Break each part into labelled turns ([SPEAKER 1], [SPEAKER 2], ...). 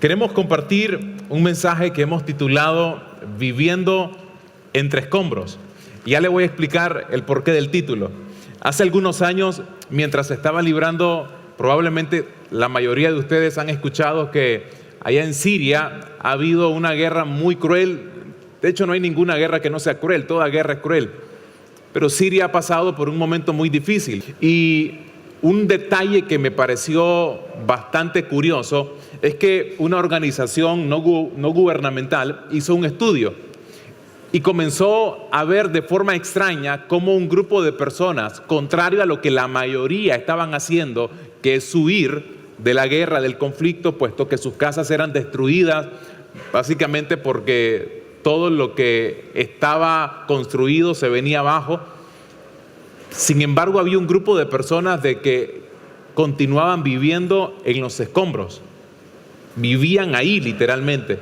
[SPEAKER 1] Queremos compartir un mensaje que hemos titulado Viviendo entre escombros. Y ya le voy a explicar el porqué del título. Hace algunos años, mientras se estaba librando, probablemente la mayoría de ustedes han escuchado que allá en Siria ha habido una guerra muy cruel. De hecho, no hay ninguna guerra que no sea cruel, toda guerra es cruel. Pero Siria ha pasado por un momento muy difícil. Y un detalle que me pareció bastante curioso es que una organización no gubernamental hizo un estudio y comenzó a ver de forma extraña cómo un grupo de personas, contrario a lo que la mayoría estaban haciendo, que es huir de la guerra, del conflicto, puesto que sus casas eran destruidas, básicamente porque todo lo que estaba construido se venía abajo. Sin embargo, había un grupo de personas de que continuaban viviendo en los escombros. Vivían ahí literalmente.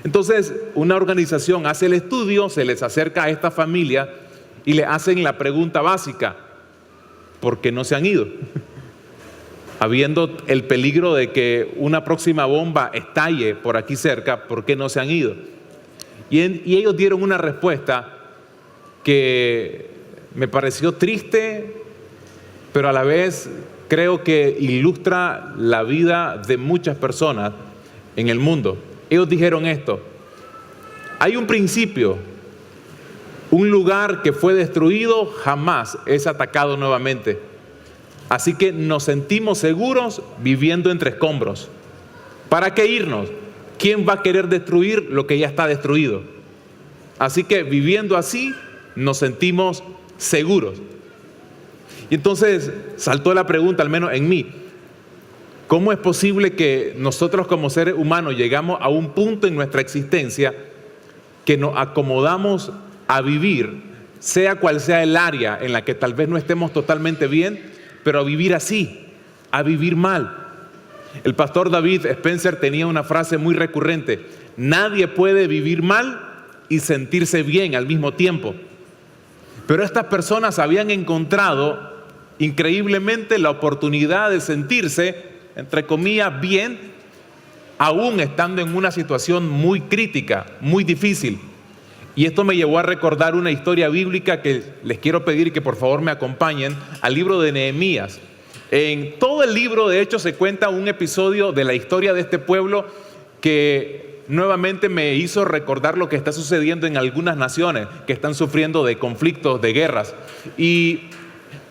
[SPEAKER 1] Entonces, una organización hace el estudio, se les acerca a esta familia y le hacen la pregunta básica: ¿por qué no se han ido? Habiendo el peligro de que una próxima bomba estalle por aquí cerca, ¿por qué no se han ido? Y ellos dieron una respuesta que me pareció triste, pero a la vez creo que ilustra la vida de muchas personas en el mundo. Ellos dijeron esto: hay un principio, un lugar que fue destruido jamás es atacado nuevamente. Así que nos sentimos seguros viviendo entre escombros. ¿Para qué irnos? ¿Quién va a querer destruir lo que ya está destruido? Así que viviendo así nos sentimos seguros. Y entonces saltó la pregunta, al menos en mí: ¿cómo es posible que nosotros como seres humanos llegamos a un punto en nuestra existencia que nos acomodamos a vivir, sea cual sea el área en la que tal vez no estemos totalmente bien, pero a vivir así, a vivir mal? El pastor David Spencer tenía una frase muy recurrente: nadie puede vivir mal y sentirse bien al mismo tiempo. Pero estas personas habían encontrado increíblemente la oportunidad de sentirse, entre comillas, bien, aún estando en una situación muy crítica, muy difícil. Y esto me llevó a recordar una historia bíblica que les quiero pedir que por favor me acompañen al libro de Nehemías. En todo el libro, de hecho, se cuenta un episodio de la historia de este pueblo que nuevamente me hizo recordar lo que está sucediendo en algunas naciones que están sufriendo de conflictos, de guerras. Y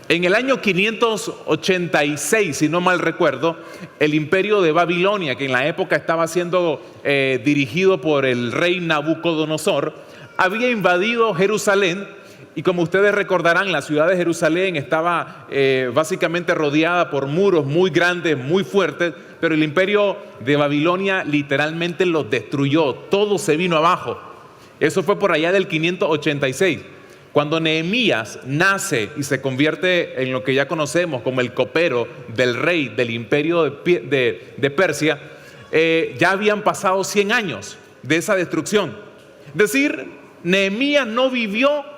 [SPEAKER 1] en el año 586, si no mal recuerdo, el imperio de Babilonia, que en la época estaba siendo dirigido por el rey Nabucodonosor, había invadido Jerusalén. Y como ustedes recordarán, la ciudad de Jerusalén estaba básicamente rodeada por muros muy grandes, muy fuertes, pero el imperio de Babilonia literalmente los destruyó, todo se vino abajo. Eso fue por allá del 586. Cuando Nehemías nace y se convierte en lo que ya conocemos como el copero del rey del imperio de Persia, ya habían pasado 100 años de esa destrucción. Es decir, Nehemías no vivió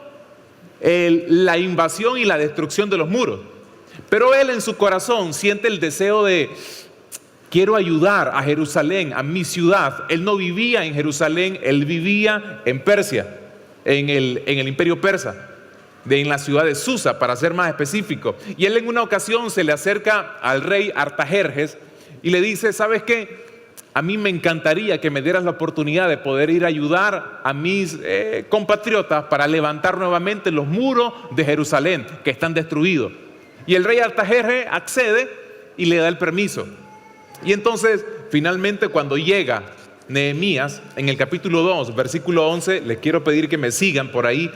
[SPEAKER 1] la invasión y la destrucción de los muros, pero él en su corazón siente el deseo de: quiero ayudar a Jerusalén, a mi ciudad. Él no vivía en Jerusalén, él vivía en Persia, en el imperio persa, en la ciudad de Susa, para ser más específico. Y él en una ocasión se le acerca al rey Artajerjes y le dice: ¿sabes qué? A mí me encantaría que me dieras la oportunidad de poder ir a ayudar a mis compatriotas para levantar nuevamente los muros de Jerusalén que están destruidos. Y el rey Artajerjes accede y le da el permiso. Y entonces, finalmente, cuando llega Nehemías, en el capítulo 2, versículo 11, les quiero pedir que me sigan por ahí.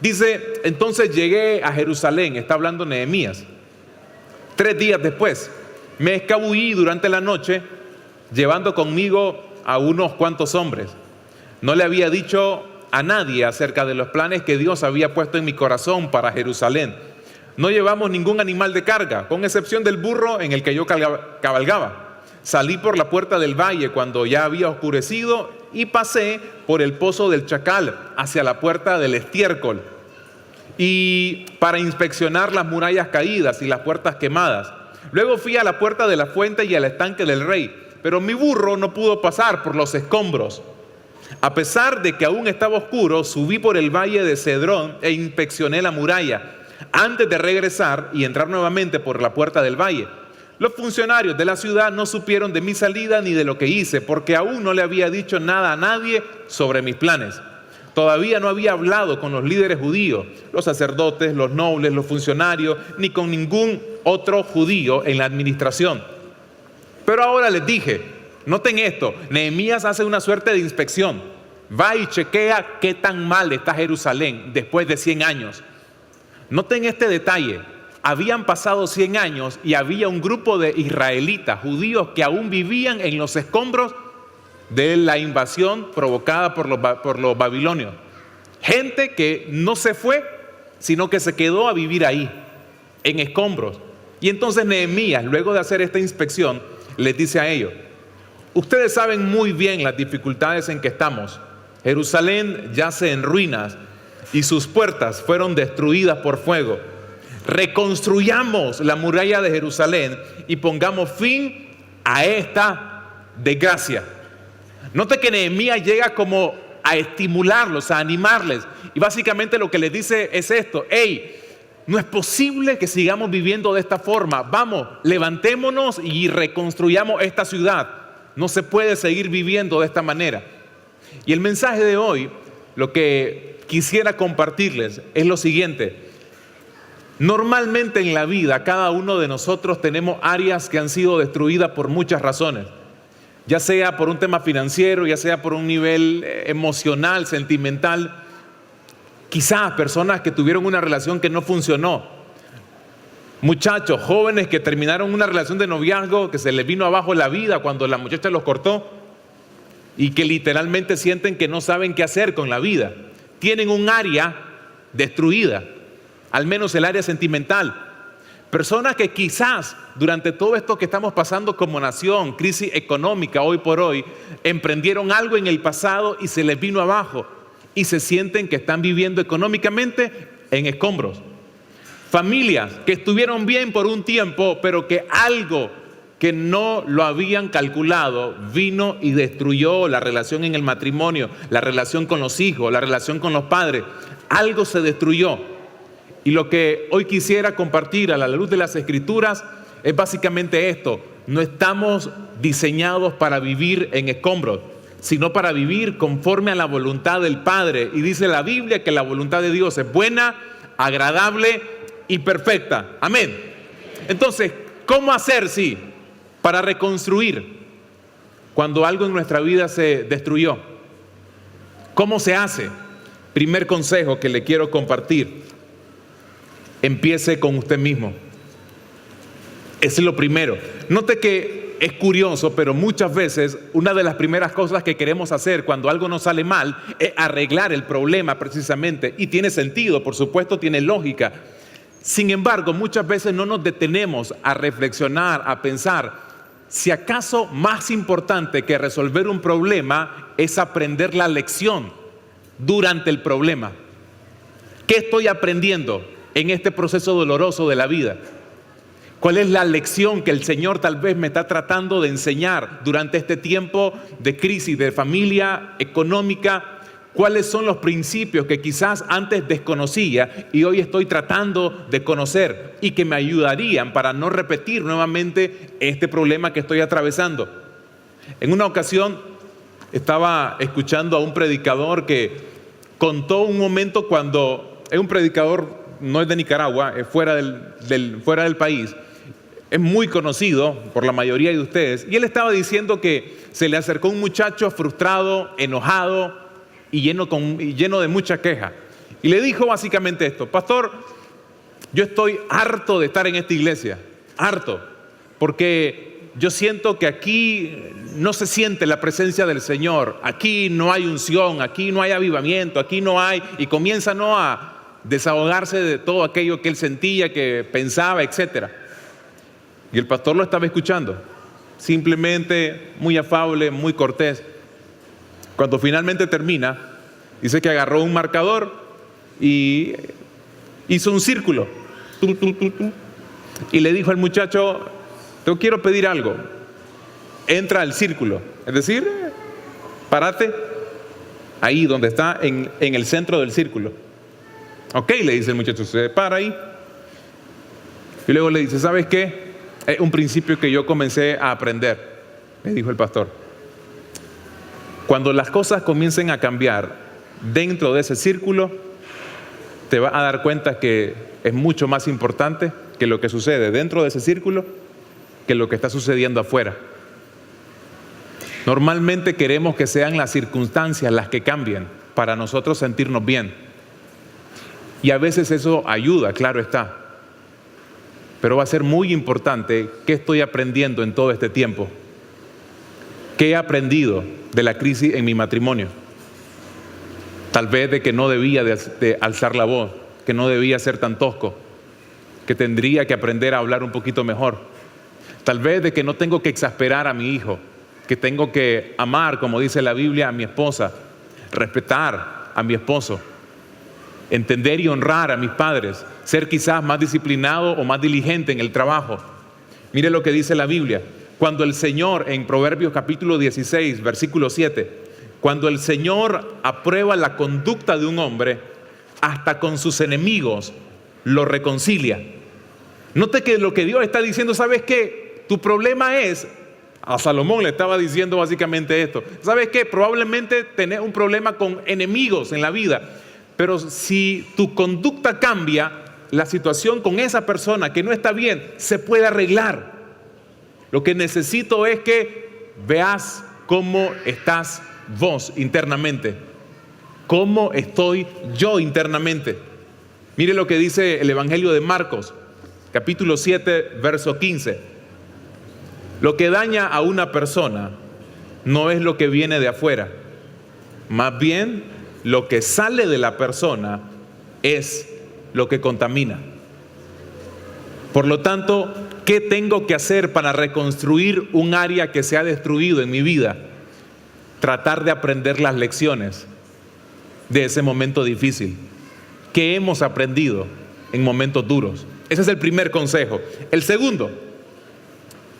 [SPEAKER 1] Dice: entonces llegué a Jerusalén, está hablando Nehemías. 3 días después, me escabullí durante la noche, llevando conmigo a unos cuantos hombres. No le había dicho a nadie acerca de los planes que Dios había puesto en mi corazón para Jerusalén. No llevamos ningún animal de carga, con excepción del burro en el que yo cabalgaba. Salí por la puerta del valle cuando ya había oscurecido y pasé por el pozo del Chacal hacia la puerta del estiércol, y para inspeccionar las murallas caídas y las puertas quemadas. Luego fui a la puerta de la fuente y al estanque del rey, pero mi burro no pudo pasar por los escombros. A pesar de que aún estaba oscuro, subí por el valle de Cedrón e inspeccioné la muralla, antes de regresar y entrar nuevamente por la puerta del valle. Los funcionarios de la ciudad no supieron de mi salida ni de lo que hice, porque aún no le había dicho nada a nadie sobre mis planes. Todavía no había hablado con los líderes judíos, los sacerdotes, los nobles, los funcionarios, ni con ningún otro judío en la administración. Pero ahora les dije, noten esto, Nehemías hace una suerte de inspección. Va y chequea qué tan mal está Jerusalén después de 100 años. Noten este detalle. Habían pasado 100 años y había un grupo de israelitas, judíos, que aún vivían en los escombros de la invasión provocada por los babilonios. Gente que no se fue, sino que se quedó a vivir ahí, en escombros. Y entonces Nehemías, luego de hacer esta inspección, les dice a ellos: ustedes saben muy bien las dificultades en que estamos. Jerusalén yace en ruinas y sus puertas fueron destruidas por fuego. Reconstruyamos la muralla de Jerusalén y pongamos fin a esta desgracia. Note que Nehemías llega como a estimularlos, a animarles. Y básicamente lo que les dice es esto: hey, no es posible que sigamos viviendo de esta forma. Vamos, levantémonos y reconstruyamos esta ciudad. No se puede seguir viviendo de esta manera. Y el mensaje de hoy, lo que quisiera compartirles es lo siguiente. Normalmente en la vida, cada uno de nosotros tenemos áreas que han sido destruidas por muchas razones. Ya sea por un tema financiero, ya sea por un nivel emocional, sentimental. Quizás personas que tuvieron una relación que no funcionó. Muchachos, jóvenes que terminaron una relación de noviazgo que se les vino abajo la vida cuando la muchacha los cortó y que literalmente sienten que no saben qué hacer con la vida. Tienen un área destruida, al menos el área sentimental. Personas que quizás durante todo esto que estamos pasando como nación, crisis económica hoy por hoy, emprendieron algo en el pasado y se les vino abajo y se sienten que están viviendo económicamente en escombros. Familias que estuvieron bien por un tiempo, pero que algo que no lo habían calculado vino y destruyó la relación en el matrimonio, la relación con los hijos, la relación con los padres. Algo se destruyó. Y lo que hoy quisiera compartir a la luz de las Escrituras es básicamente esto: no estamos diseñados para vivir en escombros, sino para vivir conforme a la voluntad del Padre. Y dice la Biblia que la voluntad de Dios es buena, agradable y perfecta. Amén. Entonces, ¿cómo hacer, para reconstruir cuando algo en nuestra vida se destruyó? ¿Cómo se hace? Primer consejo que le quiero compartir: empiece con usted mismo. Es lo primero. Note que es curioso, pero muchas veces una de las primeras cosas que queremos hacer cuando algo nos sale mal es arreglar el problema precisamente. Y tiene sentido, por supuesto, tiene lógica. Sin embargo, muchas veces no nos detenemos a reflexionar, a pensar si acaso más importante que resolver un problema es aprender la lección durante el problema. ¿Qué estoy aprendiendo en este proceso doloroso de la vida? ¿Cuál es la lección que el Señor tal vez me está tratando de enseñar durante este tiempo de crisis, de familia, económica? ¿Cuáles son los principios que quizás antes desconocía y hoy estoy tratando de conocer y que me ayudarían para no repetir nuevamente este problema que estoy atravesando? En una ocasión estaba escuchando a un predicador que contó un momento cuando es un predicador, no es de Nicaragua, es fuera del país. Es muy conocido por la mayoría de ustedes. Y él estaba diciendo que se le acercó un muchacho frustrado, enojado y lleno de mucha queja. Y le dijo básicamente esto: pastor, yo estoy harto de estar en esta iglesia. Harto. Porque yo siento que aquí no se siente la presencia del Señor. Aquí no hay unción, aquí no hay avivamiento, aquí no hay... Y comienza a desahogarse de todo aquello que él sentía, que pensaba, etc. Y el pastor lo estaba escuchando, simplemente muy afable, muy cortés. Cuando finalmente termina, dice que agarró un marcador y hizo un círculo. Y le dijo al muchacho: te quiero pedir algo. entra al círculo. Es decir, párate ahí donde está en el centro del círculo. Ok, le dice el muchacho, se para ahí. Y luego le dice, ¿sabes qué? Es un principio que yo comencé a aprender, me dijo el pastor. Cuando las cosas comiencen a cambiar dentro de ese círculo, te vas a dar cuenta que es mucho más importante que lo que sucede dentro de ese círculo que lo que está sucediendo afuera. Normalmente queremos que sean las circunstancias las que cambien para nosotros sentirnos bien. Y a veces eso ayuda, claro está. Pero va a ser muy importante qué estoy aprendiendo en todo este tiempo. ¿Qué he aprendido de la crisis en mi matrimonio? Tal vez de que no debía de alzar la voz, que no debía ser tan tosco, que tendría que aprender a hablar un poquito mejor. Tal vez de que no tengo que exasperar a mi hijo, que tengo que amar, como dice la Biblia, a mi esposa, respetar a mi esposo, entender y honrar a mis padres, ser quizás más disciplinado o más diligente en el trabajo. Mire lo que dice la Biblia. Cuando el Señor, en Proverbios capítulo 16, versículo 7, cuando el Señor aprueba la conducta de un hombre, hasta con sus enemigos lo reconcilia. Note que lo que Dios está diciendo, ¿sabes qué? Tu problema es, a Salomón le estaba diciendo básicamente esto, ¿sabes qué? Probablemente tenés un problema con enemigos en la vida, pero si tu conducta cambia, la situación con esa persona que no está bien se puede arreglar. Lo que necesito es que veas cómo estás vos internamente, cómo estoy yo internamente. Mire lo que dice el Evangelio de Marcos, capítulo 7, verso 15. Lo que daña a una persona no es lo que viene de afuera, más bien lo que sale de la persona es lo que contamina. Por lo tanto, ¿qué tengo que hacer para reconstruir un área que se ha destruido en mi vida? Tratar de aprender las lecciones de ese momento difícil. ¿Qué hemos aprendido en momentos duros? Ese es el primer consejo. El segundo,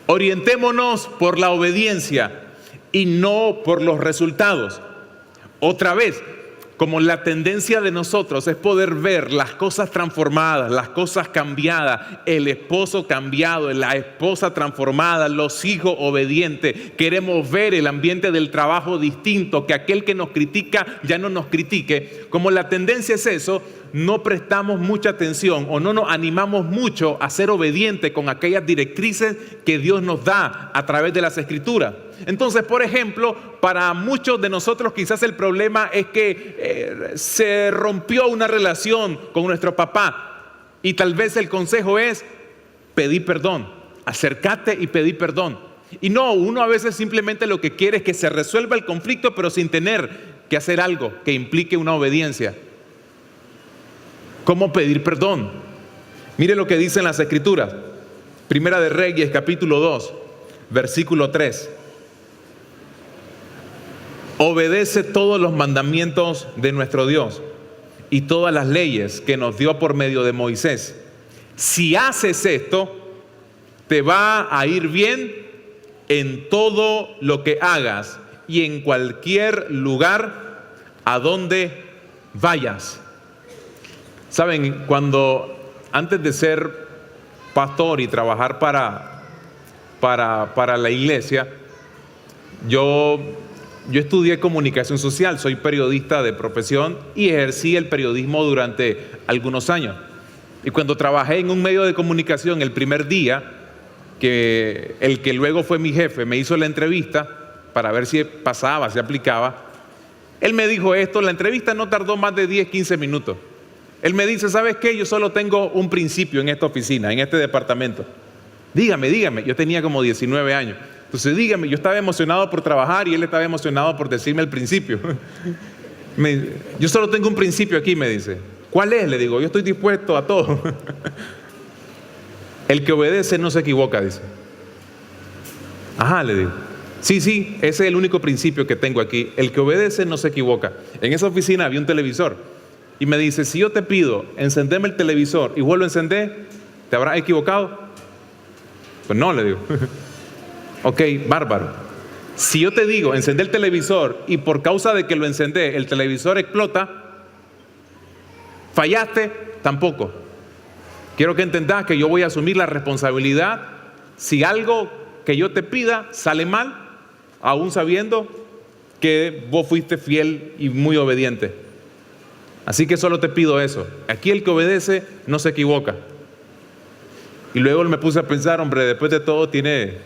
[SPEAKER 1] orientémonos por la obediencia y no por los resultados. Otra vez, como la tendencia de nosotros es poder ver las cosas transformadas, las cosas cambiadas, el esposo cambiado, la esposa transformada, los hijos obedientes. Queremos ver el ambiente del trabajo distinto, que aquel que nos critica ya no nos critique. Como la tendencia es eso, no prestamos mucha atención o no nos animamos mucho a ser obedientes con aquellas directrices que Dios nos da a través de las Escrituras. Entonces, por ejemplo, para muchos de nosotros quizás el problema es que se rompió una relación con nuestro papá y tal vez el consejo es pedir perdón, acércate y pedir perdón. Y no, uno a veces simplemente lo que quiere es que se resuelva el conflicto, pero sin tener que hacer algo que implique una obediencia. ¿Cómo pedir perdón? Mire lo que dicen las Escrituras. Primera de Reyes, capítulo 2, versículo 3. Obedece todos los mandamientos de nuestro Dios y todas las leyes que nos dio por medio de Moisés. Si haces esto, te va a ir bien en todo lo que hagas y en cualquier lugar a donde vayas. Saben, antes de ser pastor y trabajar para la iglesia, yo estudié comunicación social, soy periodista de profesión y ejercí el periodismo durante algunos años. Y cuando trabajé en un medio de comunicación, el primer día, que el que luego fue mi jefe me hizo la entrevista para ver si pasaba, si aplicaba, él me dijo esto, la entrevista no tardó más de 10, 15 minutos. Él me dice, ¿sabes qué? Yo solo tengo un principio en esta oficina, en este departamento. Dígame, yo tenía como 19 años. Entonces dígame, yo estaba emocionado por trabajar y él estaba emocionado por decirme el principio. Yo solo tengo un principio aquí, me dice. ¿Cuál es? Le digo, yo estoy dispuesto a todo. El que obedece no se equivoca, dice. Ajá, le digo. Sí, ese es el único principio que tengo aquí. El que obedece no se equivoca. En esa oficina había un televisor. Y me dice, si yo te pido, encendeme el televisor y vuelvo a encender, ¿te habrás equivocado? Pues no, le digo. Ok, bárbaro. Si yo te digo, encender el televisor y por causa de que lo encendé, el televisor explota, fallaste, tampoco. Quiero que entendas que yo voy a asumir la responsabilidad si algo que yo te pida sale mal, aún sabiendo que vos fuiste fiel y muy obediente. Así que solo te pido eso. Aquí el que obedece no se equivoca. Y luego me puse a pensar, hombre, después de todo tiene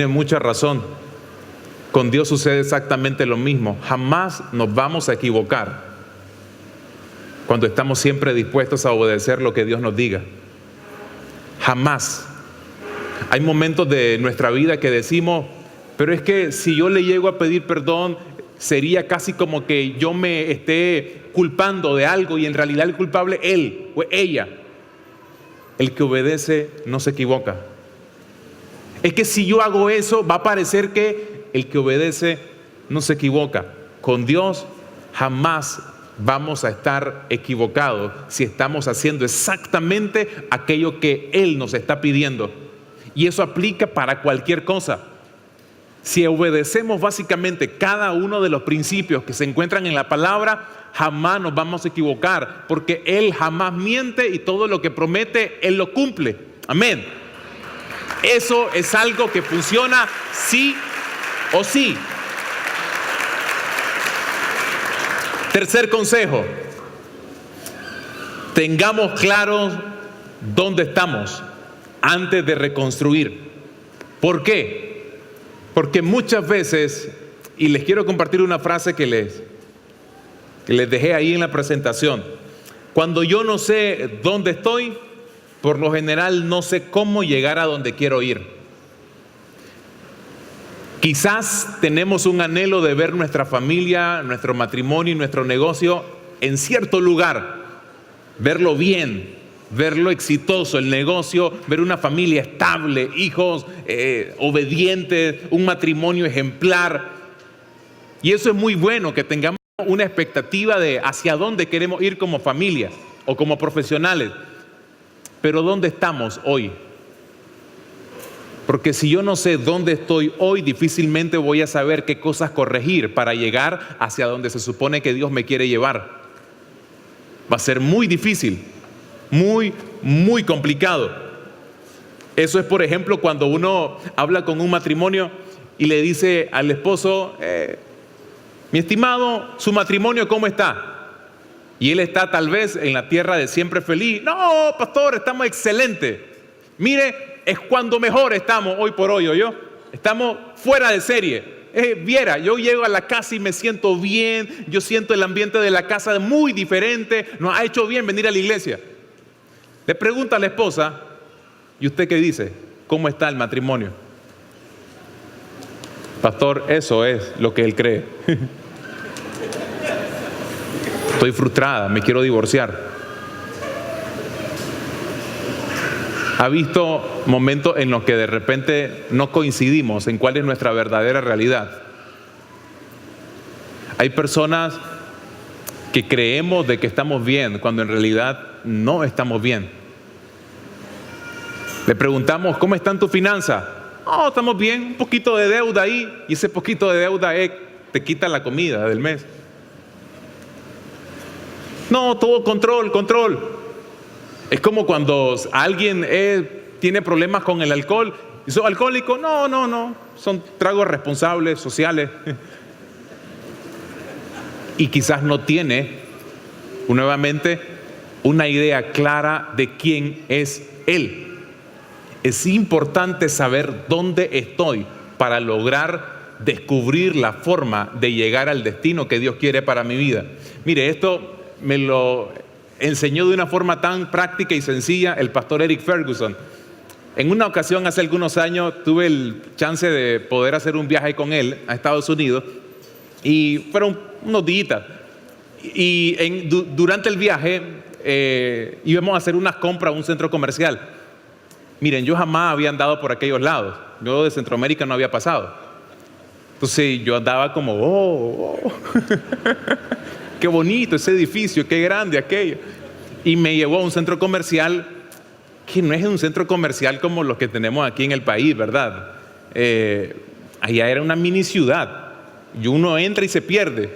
[SPEAKER 1] mucha razón. Con Dios sucede exactamente lo mismo. Jamás nos vamos a equivocar cuando estamos siempre dispuestos a obedecer lo que Dios nos diga. Jamás. Hay momentos de nuestra vida que decimos, pero es que si yo le llego a pedir perdón, sería casi como que yo me esté culpando de algo y en realidad el culpable él o ella. El que obedece no se equivoca. Es que si yo hago eso, va a parecer que el que obedece no se equivoca. Con Dios jamás vamos a estar equivocados si estamos haciendo exactamente aquello que Él nos está pidiendo. Y eso aplica para cualquier cosa. Si obedecemos básicamente cada uno de los principios que se encuentran en la palabra, jamás nos vamos a equivocar, porque Él jamás miente y todo lo que promete, Él lo cumple. Amén. Eso es algo que funciona sí o sí. Tercer consejo: tengamos claro dónde estamos antes de reconstruir. ¿Por qué? Porque muchas veces, y les quiero compartir una frase que les dejé ahí en la presentación. Cuando yo no sé dónde estoy, por lo general no sé cómo llegar a donde quiero ir. Quizás tenemos un anhelo de ver nuestra familia, nuestro matrimonio y nuestro negocio en cierto lugar, verlo bien, verlo exitoso, el negocio, ver una familia estable, hijos obedientes, un matrimonio ejemplar. Y eso es muy bueno, que tengamos una expectativa de hacia dónde queremos ir como familia o como profesionales. Pero ¿dónde estamos hoy? Porque si yo no sé dónde estoy hoy, difícilmente voy a saber qué cosas corregir para llegar hacia donde se supone que Dios me quiere llevar. Va a ser muy difícil, muy, muy complicado. Eso es, por ejemplo, cuando uno habla con un matrimonio y le dice al esposo, mi estimado, ¿su matrimonio cómo está? Y él está tal vez en la tierra de siempre feliz. No, pastor, estamos excelentes. Mire, es cuando mejor estamos hoy por hoy, ¿oyó? Estamos fuera de serie. Viera, yo llego a la casa y me siento bien. Yo siento el ambiente de la casa muy diferente. Nos ha hecho bien venir a la iglesia. Le pregunta a la esposa, ¿y usted qué dice? ¿Cómo está el matrimonio? Pastor, eso es lo que él cree. Estoy frustrada, me quiero divorciar. ¿Ha visto momentos en los que de repente no coincidimos en cuál es nuestra verdadera realidad? Hay personas que creemos de que estamos bien cuando en realidad no estamos bien. Le preguntamos, ¿cómo están tus finanzas? Oh, estamos bien, un poquito de deuda ahí, y ese poquito de deuda te quita la comida del mes. No, todo control. Es como cuando alguien tiene problemas con el alcohol. ¿Y sos alcohólico? No. Son tragos responsables, sociales. Y quizás no tiene, nuevamente, una idea clara de quién es él. Es importante saber dónde estoy para lograr descubrir la forma de llegar al destino que Dios quiere para mi vida. Mire, esto me lo enseñó de una forma tan práctica y sencilla el pastor Eric Ferguson. En una ocasión, hace algunos años, tuve el chance de poder hacer un viaje con él a Estados Unidos y fueron unos días. Y durante el viaje íbamos a hacer unas compras a un centro comercial. Miren, yo jamás había andado por aquellos lados. Yo de Centroamérica no había pasado. Entonces yo andaba como, qué bonito ese edificio, qué grande aquello. Y me llevó a un centro comercial que no es un centro comercial como los que tenemos aquí en el país, ¿verdad? Allá era una mini ciudad y uno entra y se pierde.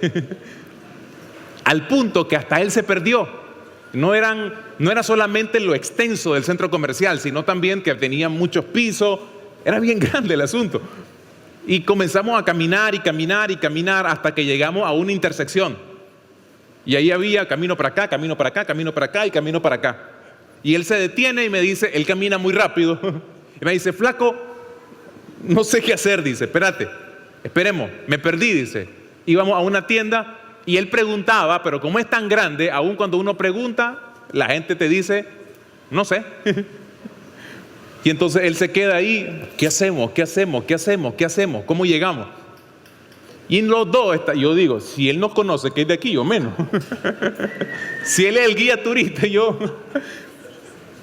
[SPEAKER 1] Al punto que hasta él se perdió. No era solamente lo extenso del centro comercial, sino también que tenía muchos pisos. Era bien grande el asunto. Y comenzamos a caminar y caminar y caminar hasta que llegamos a una intersección. Y ahí había camino para acá, camino para acá, camino para acá y camino para acá. Y él se detiene y me dice, él camina muy rápido. Y me dice, flaco, no sé qué hacer, dice, espérate, esperemos, me perdí, dice. Íbamos a una tienda y él preguntaba, pero como es tan grande, aun cuando uno pregunta, la gente te dice, no sé. Y entonces él se queda ahí, ¿qué hacemos? ¿Qué hacemos? ¿Qué hacemos? ¿Qué hacemos? ¿Cómo llegamos? Y los dos, yo digo, si él no conoce que es de aquí, yo menos. Si él es el guía turista, yo...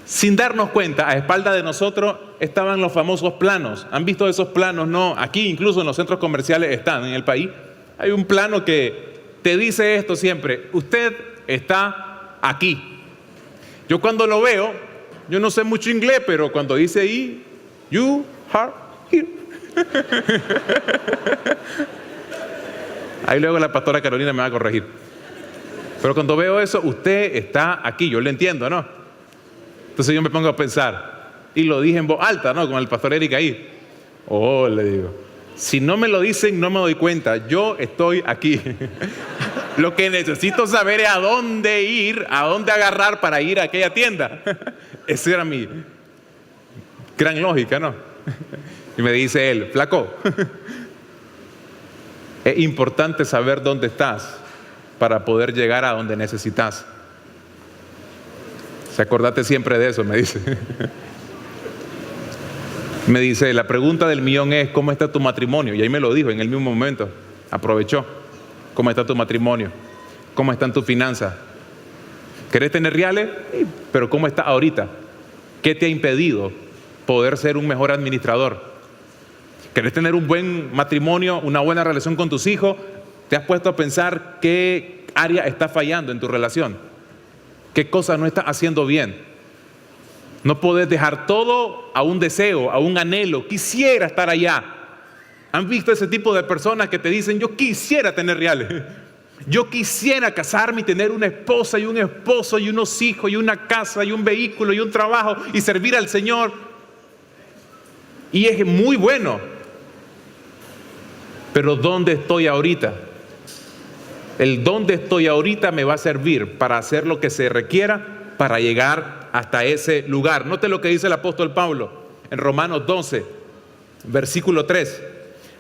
[SPEAKER 1] Sin darnos cuenta, a espaldas de nosotros estaban los famosos planos. ¿Han visto esos planos? No, aquí incluso en los centros comerciales están en el país. Hay un plano que te dice esto siempre, usted está aquí. Yo cuando lo veo, yo no sé mucho inglés, pero cuando dice ahí, you are here. Ahí luego la pastora Carolina me va a corregir. Pero cuando veo eso, usted está aquí, yo lo entiendo, ¿no? Entonces yo me pongo a pensar, y lo dije en voz alta, ¿no? Con el pastor Eric ahí. Oh, le digo, si no me lo dicen, no me doy cuenta, yo estoy aquí. Lo que necesito saber es a dónde ir, a dónde agarrar para ir a aquella tienda. Esa era mi gran lógica, ¿no? Y me dice él, flaco, es importante saber dónde estás para poder llegar a donde necesitas. Acordate siempre de eso, me dice. Me dice, la pregunta del millón es, ¿cómo está tu matrimonio? Y ahí me lo dijo en el mismo momento. Aprovechó. ¿Cómo está tu matrimonio? ¿Cómo están tus finanzas? ¿Querés tener reales? Sí, pero ¿cómo está ahorita? ¿Qué te ha impedido poder ser un mejor administrador? ¿Querés tener un buen matrimonio, una buena relación con tus hijos? ¿Te has puesto a pensar qué área está fallando en tu relación? ¿Qué cosas no estás haciendo bien? No podés dejar todo a un deseo, a un anhelo. Quisiera estar allá. ¿Han visto ese tipo de personas que te dicen, yo quisiera tener reales? Yo quisiera casarme y tener una esposa y un esposo y unos hijos y una casa y un vehículo y un trabajo y servir al Señor. Y es muy bueno. Pero ¿dónde estoy ahorita? El dónde estoy ahorita me va a servir para hacer lo que se requiera para llegar hasta ese lugar. Note lo que dice el apóstol Pablo en Romanos 12, versículo 3.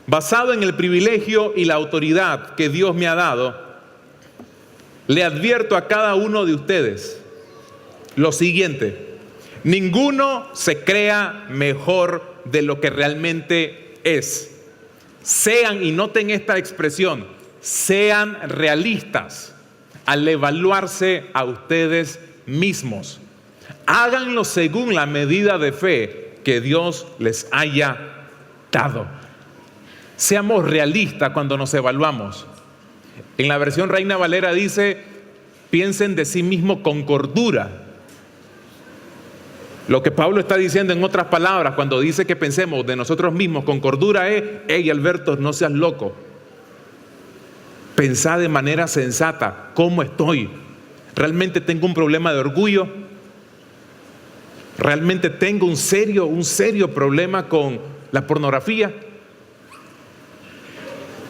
[SPEAKER 1] Basado en el privilegio y la autoridad que Dios me ha dado, le advierto a cada uno de ustedes lo siguiente: ninguno se crea mejor de lo que realmente es. Sean, y noten esta expresión, sean realistas al evaluarse a ustedes mismos. Háganlo según la medida de fe que Dios les haya dado. Seamos realistas cuando nos evaluamos. En la versión Reina Valera dice, piensen de sí mismos con cordura. Lo que Pablo está diciendo en otras palabras cuando dice que pensemos de nosotros mismos con cordura es, hey Alberto, no seas loco. Pensá de manera sensata, ¿cómo estoy? ¿Realmente tengo un problema de orgullo? ¿Realmente tengo un serio problema con la pornografía?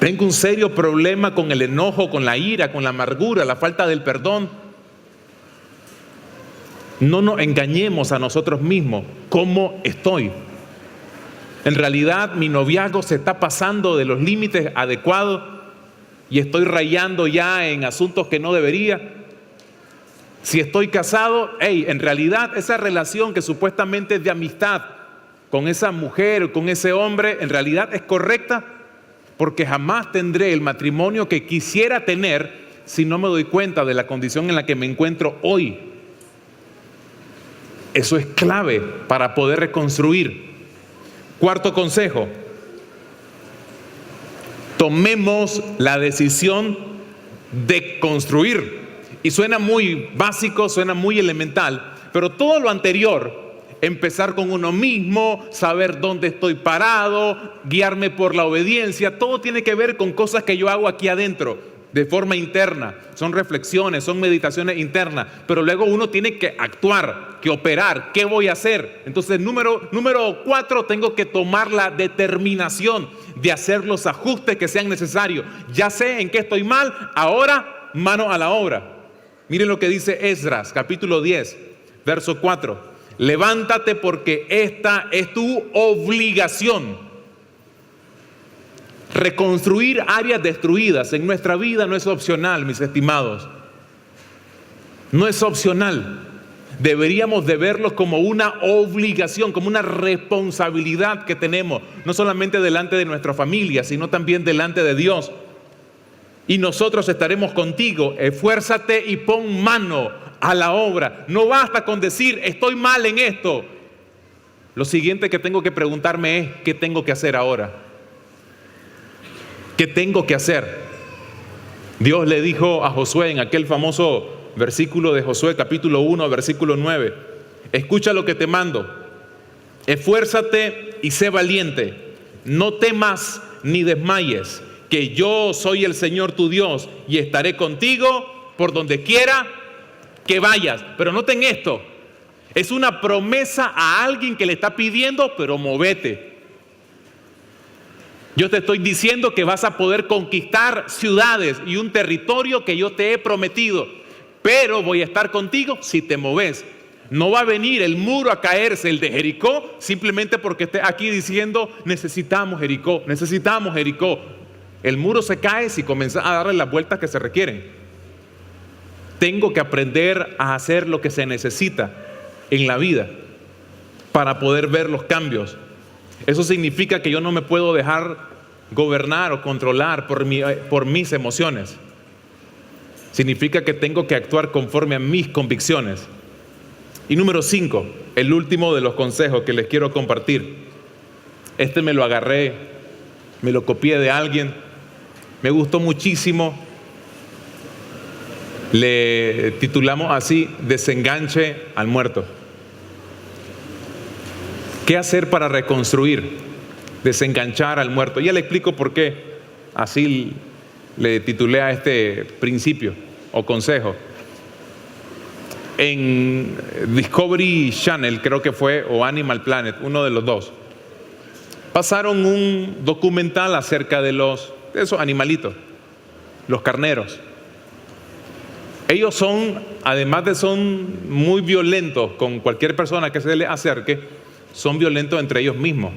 [SPEAKER 1] ¿Tengo un serio problema con el enojo, con la ira, con la amargura, la falta del perdón? No nos engañemos a nosotros mismos. ¿Cómo estoy? En realidad mi noviazgo se está pasando de los límites adecuados y estoy rayando ya en asuntos que no debería. Si estoy casado, en realidad esa relación que supuestamente es de amistad con esa mujer o con ese hombre, en realidad es correcta, porque jamás tendré el matrimonio que quisiera tener si no me doy cuenta de la condición en la que me encuentro hoy. Eso es clave para poder reconstruir. Cuarto consejo: tomemos la decisión de construir. Y suena muy básico, suena muy elemental, pero todo lo anterior empezar con uno mismo, saber dónde estoy parado, guiarme por la obediencia. Todo tiene que ver con cosas que yo hago aquí adentro, de forma interna. Son reflexiones, son meditaciones internas, pero luego uno tiene que actuar, que operar. ¿Qué voy a hacer? Entonces, número 4, tengo que tomar la determinación de hacer los ajustes que sean necesarios. Ya sé en qué estoy mal, ahora mano a la obra. Miren lo que dice Esdras, capítulo 10, verso 4. Levántate porque esta es tu obligación. Reconstruir áreas destruidas en nuestra vida no es opcional, mis estimados. No es opcional. Deberíamos de verlos como una obligación, como una responsabilidad que tenemos, no solamente delante de nuestra familia, sino también delante de Dios. Y nosotros estaremos contigo. Esfuérzate y pon mano a la obra. No basta con decir, estoy mal en esto. Lo siguiente que tengo que preguntarme es, ¿qué tengo que hacer ahora? ¿Qué tengo que hacer? Dios le dijo a Josué en aquel famoso versículo de Josué, capítulo 1, versículo 9. Escucha lo que te mando. Esfuérzate y sé valiente. No temas ni desmayes, que yo soy el Señor tu Dios y estaré contigo por donde quiera que vayas. Pero noten esto, es una promesa a alguien que le está pidiendo, pero móvete. Yo te estoy diciendo que vas a poder conquistar ciudades y un territorio que yo te he prometido, pero voy a estar contigo si te moves. No va a venir el muro a caerse, el de Jericó, simplemente porque esté aquí diciendo, necesitamos Jericó, necesitamos Jericó. El muro se cae si comienza a darle las vueltas que se requieren. Tengo que aprender a hacer lo que se necesita en la vida para poder ver los cambios. Eso significa que yo no me puedo dejar gobernar o controlar por mis emociones. Significa que tengo que actuar conforme a mis convicciones. Y número 5, el último de los consejos que les quiero compartir. Este me lo agarré, me lo copié de alguien, me gustó muchísimo. Le titulamos así, desenganche al muerto. ¿Qué hacer para reconstruir? Desenganchar al muerto. Ya le explico por qué así le titulé a este principio o consejo. En Discovery Channel, creo que fue, o Animal Planet, uno de los dos, pasaron un documental acerca de esos animalitos, los carneros. Ellos son muy violentos con cualquier persona que se les acerque, son violentos entre ellos mismos.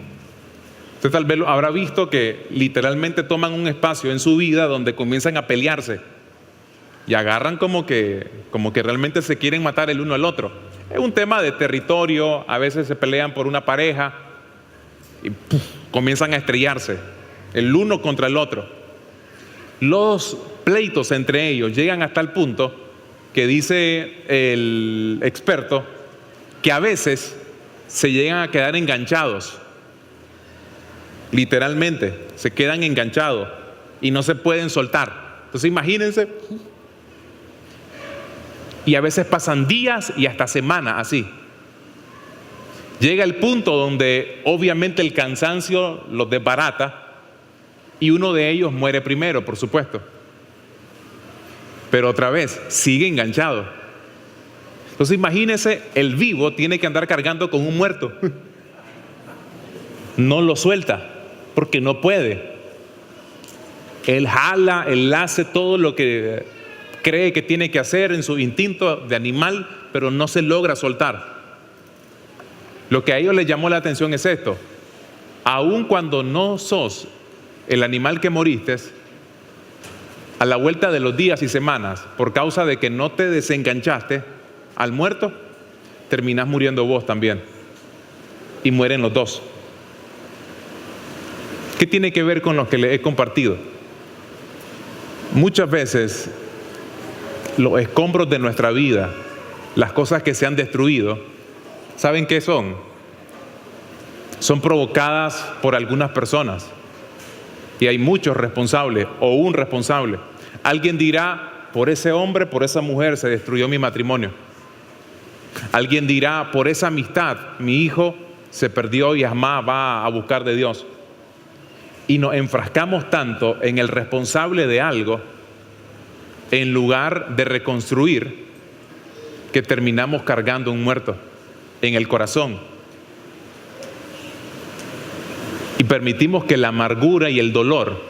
[SPEAKER 1] Usted tal vez habrá visto que literalmente toman un espacio en su vida donde comienzan a pelearse y agarran como que realmente se quieren matar el uno al otro. Es un tema de territorio, a veces se pelean por una pareja y comienzan a estrellarse el uno contra el otro. Los pleitos entre ellos llegan hasta el punto que dice el experto que a veces se llegan a quedar enganchados. Literalmente, se quedan enganchados y no se pueden soltar. Entonces imagínense, y a veces pasan días y hasta semanas así. Llega el punto donde obviamente el cansancio los desbarata y uno de ellos muere primero, por supuesto. Pero otra vez, sigue enganchado. Entonces imagínense, el vivo tiene que andar cargando con un muerto. No lo suelta, porque no puede. Él jala, él hace todo lo que cree que tiene que hacer en su instinto de animal, pero no se logra soltar. Lo que a ellos les llamó la atención es esto: aun cuando no sos el animal que moriste, a la vuelta de los días y semanas, por causa de que no te desenganchaste al muerto, terminás muriendo vos también. Y mueren los dos. ¿Qué tiene que ver con lo que les he compartido? Muchas veces los escombros de nuestra vida, las cosas que se han destruido, ¿saben qué son? Son provocadas por algunas personas. Y hay muchos responsables o un responsable. Alguien dirá, por ese hombre, por esa mujer se destruyó mi matrimonio. Alguien dirá, por esa amistad, mi hijo se perdió y jamás va a buscar de Dios. Y nos enfrascamos tanto en el responsable de algo, en lugar de reconstruir, que terminamos cargando un muerto en el corazón. Y permitimos que la amargura y el dolor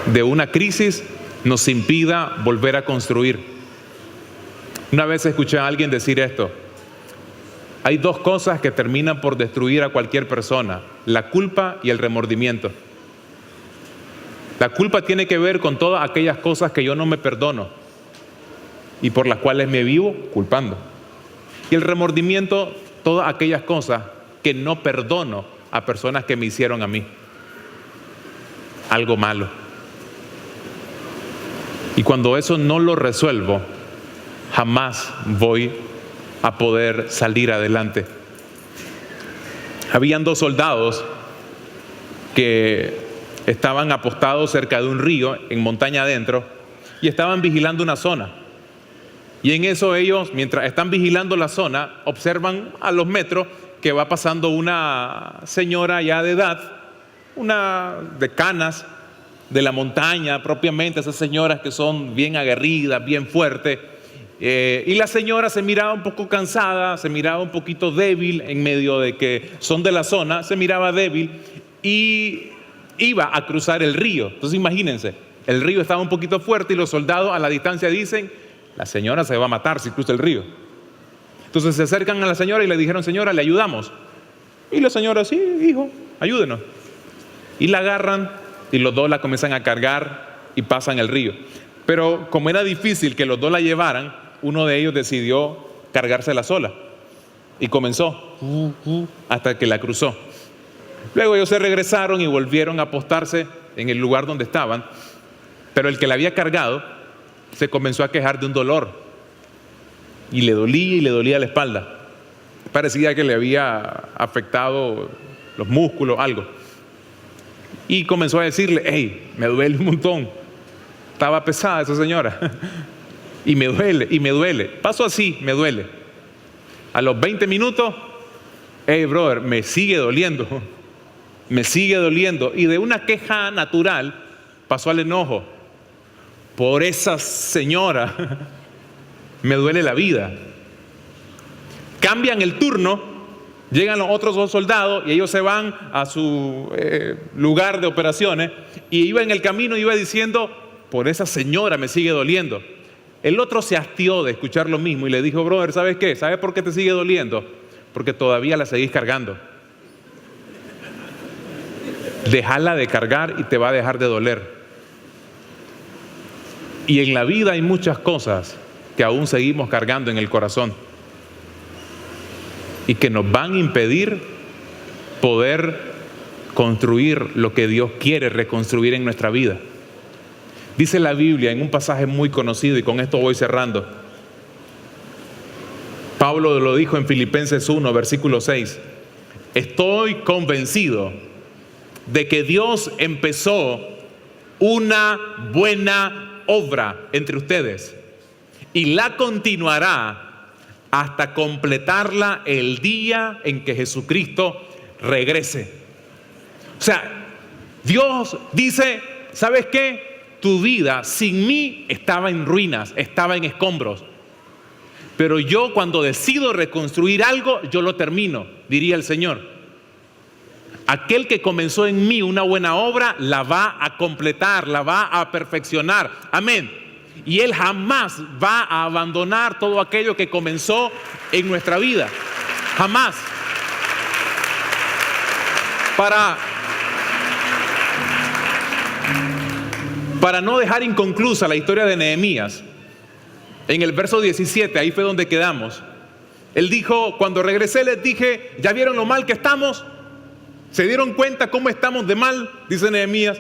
[SPEAKER 1] de una crisis nos impida volver a construir. Una vez escuché a alguien decir esto: hay dos cosas que terminan por destruir a cualquier persona: la culpa y el remordimiento. La culpa tiene que ver con todas aquellas cosas que yo no me perdono y por las cuales me vivo culpando. Y el remordimiento, todas aquellas cosas que no perdono a personas que me hicieron a mí algo malo. Y cuando eso no lo resuelvo, jamás voy a poder salir adelante. Habían dos soldados que estaban apostados cerca de un río, en montaña adentro, y estaban vigilando una zona. Y en eso ellos, mientras están vigilando la zona, observan a los metros que va pasando una señora ya de edad, una de canas, de la montaña propiamente, esas señoras que son bien aguerridas, bien fuertes. Y la señora se miraba un poco cansada, se miraba un poquito débil, en medio de que son de la zona, se miraba débil y iba a cruzar el río. Entonces imagínense, el río estaba un poquito fuerte y los soldados a la distancia dicen: la señora se va a matar si cruza el río. Entonces se acercan a la señora y le dijeron: señora, ¿le ayudamos? Y la señora: sí, hijo, ayúdenos. Y la agarran y los dos la comienzan a cargar y pasan el río. Pero como era difícil que los dos la llevaran, uno de ellos decidió cargársela sola y comenzó hasta que la cruzó. Luego ellos se regresaron y volvieron a apostarse en el lugar donde estaban, pero el que la había cargado se comenzó a quejar de un dolor y le dolía la espalda. Parecía que le había afectado los músculos, algo. Y comenzó a decirle: hey, me duele un montón, estaba pesada esa señora y me duele, paso así, me duele. A los 20 minutos: hey brother, me sigue doliendo. Y de una queja natural pasó al enojo: por esa señora me duele la vida. Cambian el turno, llegan los otros dos soldados y ellos se van a su lugar de operaciones, y iba en el camino, iba diciendo: por esa señora me sigue doliendo. El otro se hastió de escuchar lo mismo y le dijo: brother, ¿sabes qué? ¿Sabes por qué te sigue doliendo? Porque todavía la seguís cargando. Déjala de cargar y te va a dejar de doler. Y en la vida hay muchas cosas que aún seguimos cargando en el corazón y que nos van a impedir poder construir lo que Dios quiere reconstruir en nuestra vida. Dice la Biblia en un pasaje muy conocido, y con esto voy cerrando. Pablo lo dijo en Filipenses 1, versículo 6. Estoy convencido de que Dios empezó una buena obra entre ustedes y la continuará hasta completarla el día en que Jesucristo regrese. O sea, Dios dice: ¿sabes qué? Tu vida sin mí estaba en ruinas, estaba en escombros. Pero yo, cuando decido reconstruir algo, yo lo termino, diría el Señor. Aquel que comenzó en mí una buena obra, la va a completar, la va a perfeccionar. Amén. Y Él jamás va a abandonar todo aquello que comenzó en nuestra vida. Jamás. Para no dejar inconclusa la historia de Nehemías, en el verso 17, ahí fue donde quedamos. Él dijo: cuando regresé les dije: ¿ya vieron lo mal que estamos? ¿Se dieron cuenta cómo estamos de mal? Dice Nehemías.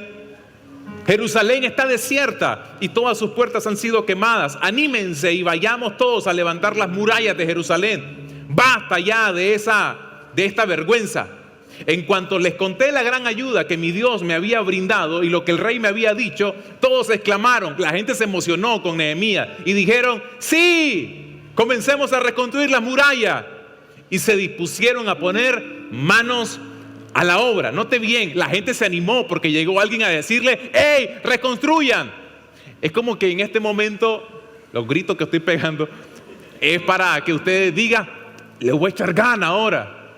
[SPEAKER 1] Jerusalén está desierta y todas sus puertas han sido quemadas. Anímense y vayamos todos a levantar las murallas de Jerusalén. Basta ya de esta vergüenza. En cuanto les conté la gran ayuda que mi Dios me había brindado y lo que el rey me había dicho, todos exclamaron. La gente se emocionó con Nehemías y dijeron: sí, comencemos a reconstruir la muralla. Y se dispusieron a poner manos a la obra. Note bien, la gente se animó porque llegó alguien a decirle: ¡hey, reconstruyan! Es como que en este momento, los gritos que estoy pegando, es para que usted diga: le voy a echar gana ahora,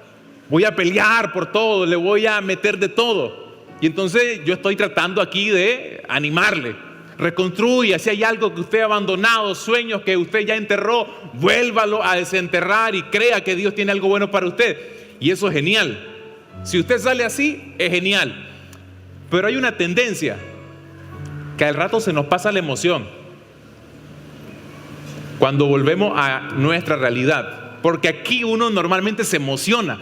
[SPEAKER 1] voy a pelear por todo, le voy a meter de todo. Y entonces yo estoy tratando aquí de animarle: reconstruya, si hay algo que usted ha abandonado, sueños que usted ya enterró, vuélvalo a desenterrar y crea que Dios tiene algo bueno para usted. Y eso es genial. Si usted sale así, es genial. Pero hay una tendencia, que al rato se nos pasa la emoción cuando volvemos a nuestra realidad. Porque aquí uno normalmente se emociona,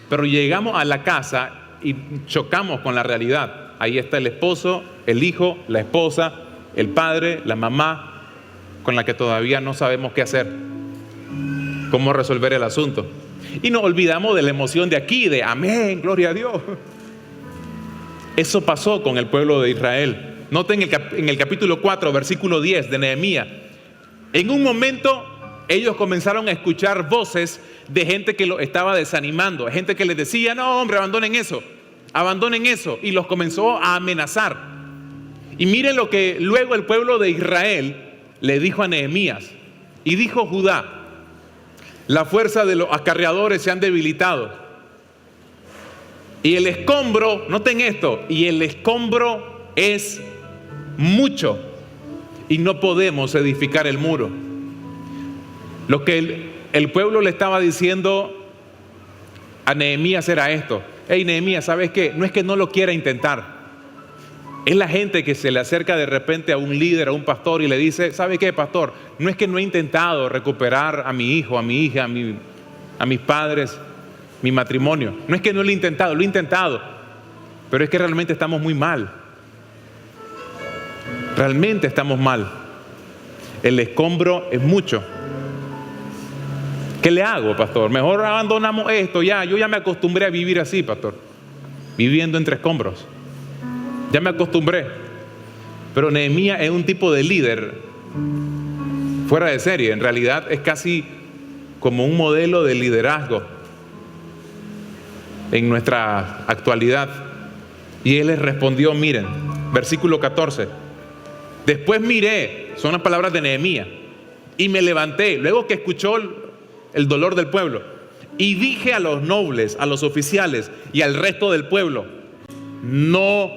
[SPEAKER 1] pero llegamos a la casa y chocamos con la realidad. Ahí está el esposo, el hijo, la esposa, el padre, la mamá, con la que todavía no sabemos qué hacer, cómo resolver el asunto. Y nos olvidamos de la emoción de aquí, de amén, gloria a Dios. Eso pasó con el pueblo de Israel. Noten en el capítulo 4, versículo 10 de Nehemías. En un momento ellos comenzaron a escuchar voces de gente que los estaba desanimando, gente que les decía: no, hombre, abandonen eso, y los comenzó a amenazar. Y miren lo que luego el pueblo de Israel le dijo a Nehemías. Y dijo Judá: la fuerza de los acarreadores se han debilitado, y el escombro, noten esto, y el escombro es mucho, y no podemos edificar el muro. Lo que el pueblo le estaba diciendo a Nehemías era esto: hey, Nehemías, ¿sabes qué? No es que no lo quiera intentar. Es la gente que se le acerca de repente a un líder, a un pastor, y le dice: ¿sabe qué, pastor? No es que no he intentado recuperar a mi hijo, a mi hija, a mis padres, mi matrimonio. No es que no lo he intentado, pero es que realmente estamos muy mal. Realmente estamos mal. El escombro es mucho. ¿Qué le hago, pastor? Mejor abandonamos esto ya. Yo ya me acostumbré a vivir así, pastor, viviendo entre escombros. Ya me acostumbré. Pero Nehemías es un tipo de líder fuera de serie. En realidad es casi como un modelo de liderazgo en nuestra actualidad. Y él les respondió, miren, versículo 14. Después miré, son las palabras de Nehemías, y me levanté, luego que escuchó el dolor del pueblo, y dije a los nobles, a los oficiales y al resto del pueblo: no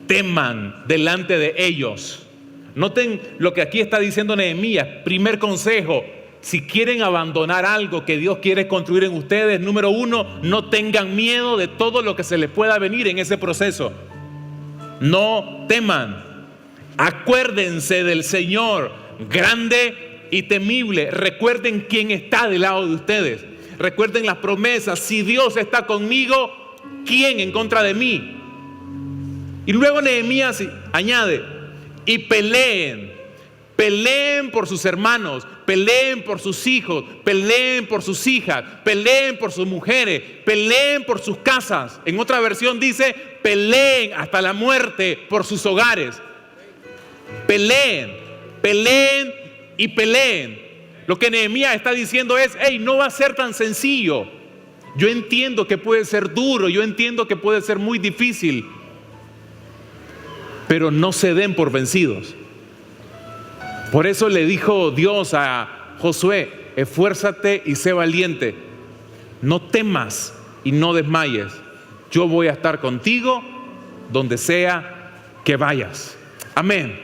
[SPEAKER 1] teman delante de ellos. Noten lo que aquí está diciendo Nehemías. Primer consejo: si quieren abandonar algo que Dios quiere construir en ustedes, número 1, no tengan miedo de todo lo que se les pueda venir en ese proceso. No teman. Acuérdense del Señor, grande y temible. Recuerden quién está del lado de ustedes. Recuerden las promesas. Si Dios está conmigo, ¿quién en contra de mí? Y luego Nehemías añade: y peleen por sus hermanos, peleen por sus hijos, peleen por sus hijas, peleen por sus mujeres, peleen por sus casas. En otra versión dice: peleen hasta la muerte por sus hogares. Peleen y peleen. Lo que Nehemías está diciendo es: hey, no va a ser tan sencillo. Yo entiendo que puede ser duro, yo entiendo que puede ser muy difícil, pero no se den por vencidos. Por eso le dijo Dios a Josué: esfuérzate y sé valiente, no temas y no desmayes. Yo voy a estar contigo donde sea que vayas. Amén.